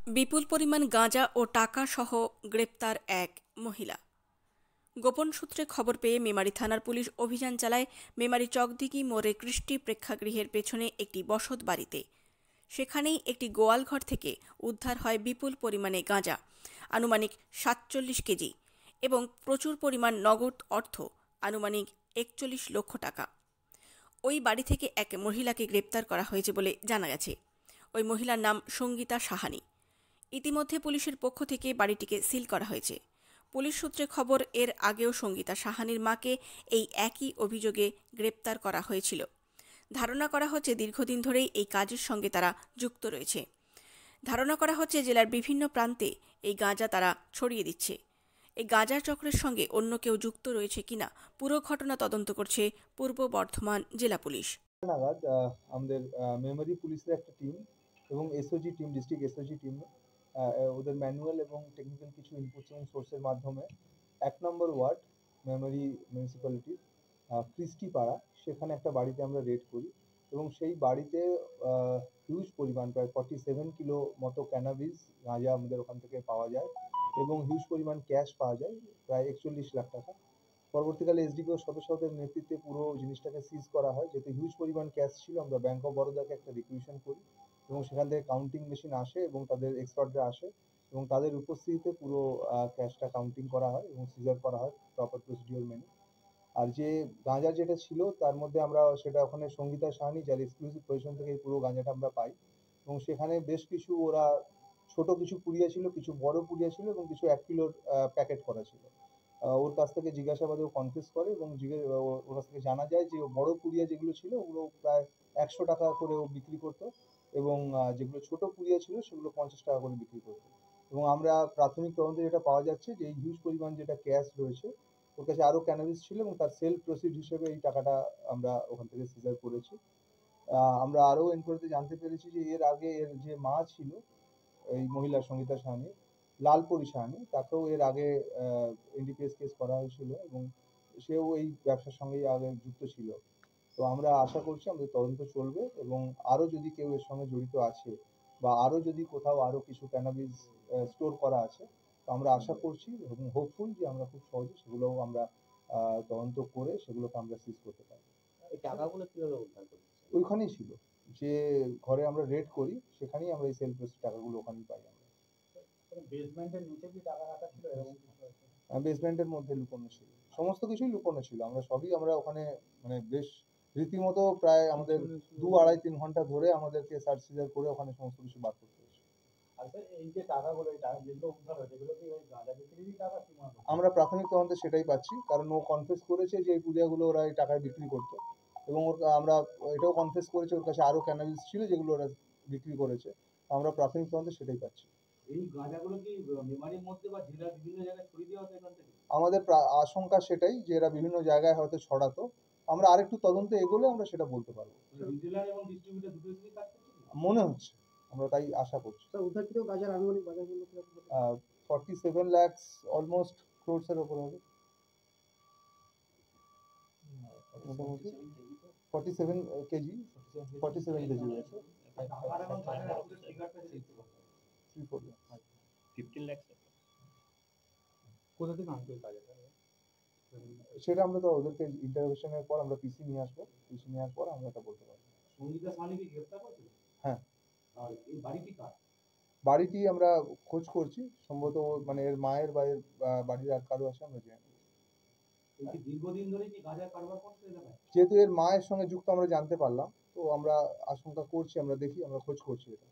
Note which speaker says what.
Speaker 1: বিপুল পরিমাণ গাঁজা ও টাকা সহ গ্রেপ্তার এক মহিলা। গোপন সূত্রে খবর পেয়ে মেমারি থানার পুলিশ অভিযান চালায় মেমারি চকদিঘি মোড়ে কৃষ্টি প্রেক্ষাগৃহের পেছনে একটি বসত বাড়িতে। সেখানেই একটি গোয়ালঘর থেকে উদ্ধার হয় বিপুল পরিমাণে গাঁজা, আনুমানিক ৪৭ কেজি, এবং প্রচুর পরিমাণ নগদ অর্থ, আনুমানিক ৪১ লক্ষ টাকা। ওই বাড়ি থেকে এক মহিলাকে গ্রেপ্তার করা হয়েছে বলে জানা গেছে। ওই মহিলার নাম সঙ্গীতা সাহানি। ইতিমধ্যে পুলিশের পক্ষ থেকে বাড়িটিকে সিল করা হয়েছে। পুলিশ সূত্রে খবর, এর আগেও সঙ্গীতা সাহানির মাকে এই একই অভিযোগে গ্রেপ্তার করা হয়েছিল। ধারণা করা হচ্ছে দীর্ঘদিন ধরেই এই কাজের সঙ্গে তারা যুক্ত রয়েছে। ধারণা করা হচ্ছে জেলার বিভিন্ন প্রান্তে এই গাঁজা তারা ছড়িয়ে দিচ্ছে। এই গাঁজার চক্রের সঙ্গে অন্য কেউ যুক্ত রয়েছে কিনা পুরো ঘটনা তদন্ত করছে পূর্ব বর্ধমান জেলা পুলিশ।
Speaker 2: নাগাদ আমাদের মেমোরি পুলিশের একটা টিম এবং SOG team, district SOG team, ওদের ম্যানুয়াল এবং টেকনিক্যাল কিছু ইনপুটস এবং সোর্সের মাধ্যমে ১ নম্বর ওয়ার্ড মেমোরি মিউনিসিপ্যালিটি কৃষ্টি পাড়া, সেখানে একটা বাড়িতে আমরা রেড করি এবং সেই বাড়িতে হিউজ পরিমাণ প্রায় 47 কিলো মতো ক্যানাবিস গাঁজা আমাদের ওখান থেকে পাওয়া যায় এবং হিউজ পরিমাণ ক্যাশ পাওয়া যায়, প্রায় ৪১ লাখ টাকা। পরবর্তীকালে এসডিপিও সদস্যদের নেতৃত্বে পুরো জিনিসটাকে সিজ করা হয়। যেহেতু হিউজ পরিমাণ ক্যাশ ছিল, আমরা ব্যাংক অফ বরোদাকে একটা রিকুইজিশন করি এবং সেখান থেকে কাউন্টিং মেশিন আসে এবং তাদের এক্সপার্টরা আসে এবং তাদের উপস্থিতিতে পুরো ক্যাশটা কাউন্টিং করা হয় এবং সিজার করা হয় প্রপার প্রসিডিওর মেনে। আর যে গাঁজা যেটা ছিল তার মধ্যে আমরা সেটা ওখানে সঙ্গীতা সাহানি, যার এক্সক্লুসিভ পজিশন থেকে এই পুরো গাঁজাটা আমরা পাই এবং সেখানে বেশ কিছু ওরা ছোট কিছু পুড়িয়া ছিল, কিছু বড় পুড়িয়া ছিল এবং কিছু ১ কিলোর প্যাকেট করা ছিল। ওর কাছ থেকে জিজ্ঞাসাবাদে ও কনফেস করে এবং ওর কাছ থেকে জানা যায় যে বড় পুড়িয়া যেগুলো ছিল ওগুলো প্রায় ১০০ টাকা করে ও বিক্রি করতো এবং যেগুলো ছোট পুড়িয়া ছিল সেগুলো ৫০ টাকা করে বিক্রি করতো। এবং আমরা প্রাথমিক তদন্তে যেটা পাওয়া যাচ্ছে যে এই হিউজ পরিমাণ যেটা ক্যাশ রয়েছে, ওর কাছে আরো ক্যানাবিস ছিল এবং তার সেল প্রসিড হিসেবে এই টাকাটা আমরা ওখান থেকে সিজার করেছি। আমরা আরো এনকোয়ারিতে জানতে পেরেছি যে এর আগে এর যে মা ছিল এই মহিলা সঙ্গীতা সাহানি, লালপরি সাহানি, তাকেও এর আগে এনডিপিএস কেস করা হয়েছিল এবং সেও এই ব্যবসার সঙ্গেই আগে যুক্ত ছিল। তো আমরা আশা করছি আমাদের তদন্ত চলবে এবং আরো যদি কেউ এর সঙ্গে জড়িত আছে বা আরো যদি কোথাও আরো কিছু ক্যানাবিস স্টোর করা আছে, তো আমরা আশা করছি এবং হোপফুল যে আমরা খুব সহজে সেগুলো আমরা তদন্ত করে সেগুলোকে আমরা সিজ করতে পারবো।
Speaker 3: এই টাকাগুলো কিভাবে উদ্ধার করেছে?
Speaker 2: ওইখানেই ছিল, যে ঘরে আমরা রেড করি সেখানেই আমরা এই সেল প্রসিড টাকাগুলো ওখানেই পাই আমরা।
Speaker 3: বেসমেন্টের নিচে কি টাকা রাখা ছিল এরকম কিছু আছে?
Speaker 2: বেসমেন্টের মধ্যে লুকোনো ছিল, সমস্ত কিছুই লুকোনো ছিল। আমরা ওখানে মানে বেশ রীতিমতো প্রায় আমাদের ২-২.৫-৩ ঘন্টা ধরে আমাদেরকে সার্চ সিজার করে ওখানে সমস্ত কিছু বার করতে হয়েছে।
Speaker 3: আর স্যার এই যে টাকাগুলো, এই টাকা যেগুলো উদ্ধার হয়েছে এগুলো কি ওই গাঁজা বিক্রিরই টাকা কি মনে হয়?
Speaker 2: আমরা প্রাথমিক তদন্তে সেটাই পাচ্ছি, কারণ ও কনফেস করেছে যে এই পুড়িয়াগুলো ওরা এই টাকায় বিক্রি করতো এবং আমরা এটাও কনফেস করেছে ওর কাছে আরো ক্যানাবিস ছিল যেগুলো ওরা বিক্রি করেছে। আমরা প্রাথমিক তদন্তে সেটাই পাচ্ছি।
Speaker 3: এই গাঁজাগুলো কি মেমারির মধ্যে বা জেলার বিভিন্ন জায়গায় ছড়িয়ে দেওয়া হতো এখান থেকে?
Speaker 2: আমাদের আশঙ্কা সেটাই যে এরা বিভিন্ন জায়গায় হয়তো ছড়াতো। আমরা আরেকটু তদন্তে এগোলে আমরা সেটা বলতে পারবো।
Speaker 3: রিটেলার এবং ডিস্ট্রিবিউটর দুটোই কি কাজ করছে?
Speaker 2: মনে হচ্ছে, আমরা তাই আশা করছি।
Speaker 3: স্যার উদ্ধারকৃত গাঁজার আনুমানিক বাজার মূল্য কি?
Speaker 2: 47 lakhs অলমোস্ট ক্রোডস এর উপর হবে মোটামুটি। 47 কেজি, 47 কেজি হয়েছে।
Speaker 3: 15 লাখ। কোথা থেকে আনতো এই গাঁজাটা?
Speaker 2: সেটা আমরা তো ওদেরকে ইন্টারোগেশনের পর আমরা পিসি নিয়ে আসবো, পিসি নেওয়ার পর আমরা এটা বলতে পারবো।
Speaker 3: সঙ্গীতা সাহানি কি গ্রেফতার হয়েছিল?
Speaker 2: হ্যাঁ।
Speaker 3: আর এই বাড়িটি কার?
Speaker 2: বাড়িটি আমরা খোঁজ করছি, সম্ভবত মানে এর মায়ের বা এর বাড়ির আর কারো আছে আমরা জানি।
Speaker 3: এই কি দীর্ঘদিন ধরে কি গাঁজার কারবার করছে এলাকায়?
Speaker 2: যেহেতু এর মায়ের সঙ্গে যুক্ত আমরা জানতে পারলাম, তো আমরা আশঙ্কা করছি, আমরা দেখি, আমরা খোঁজ করছি এটা।